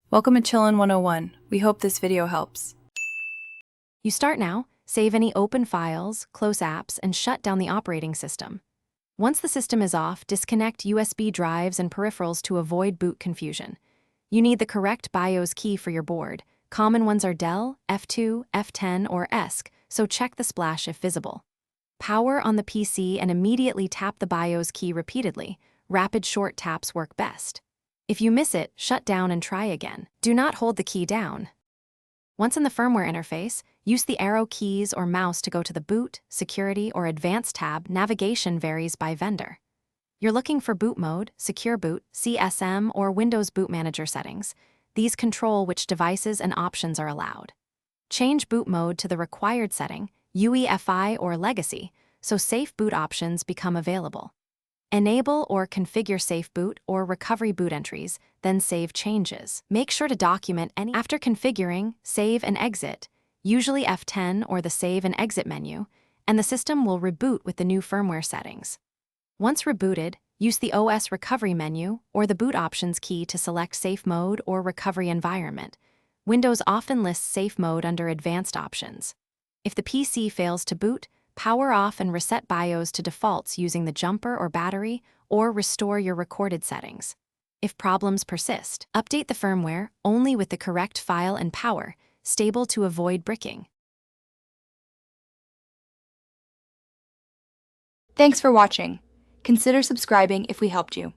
Welcome to Chillin' 101. We hope this video helps. You start now, save any open files, close apps, and shut down the operating system. Once the system is off, disconnect USB drives and peripherals to avoid boot confusion. You need the correct BIOS key for your board. Common ones are Dell, F2, F10, or ESC, so check the splash if visible. Power on the PC and immediately tap the BIOS key repeatedly. Rapid short taps work best. If you miss it, shut down and try again. Do not hold the key down. Once in the firmware interface, use the arrow keys or mouse to go to the Boot, Security, or Advanced tab. Navigation varies by vendor. You're looking for boot mode, secure boot, CSM, or Windows Boot Manager settings. These control which devices and options are allowed. Change boot mode to the required setting, UEFI or Legacy, so safe boot options become available. Enable or configure safe boot or recovery boot entries, then save changes. Make sure to document any. After configuring, save and exit, usually F10 or the Save and Exit menu, and the system will reboot with the new firmware settings. Once rebooted, use the OS recovery menu or the boot options key to select safe mode or recovery environment. Windows often lists safe mode under advanced options. If the PC fails to boot, power off and reset BIOS to defaults using the jumper or battery, or restore your recorded settings. If problems persist, update the firmware only with the correct file and power, stable to avoid bricking. Thanks for watching. Consider subscribing if we helped you.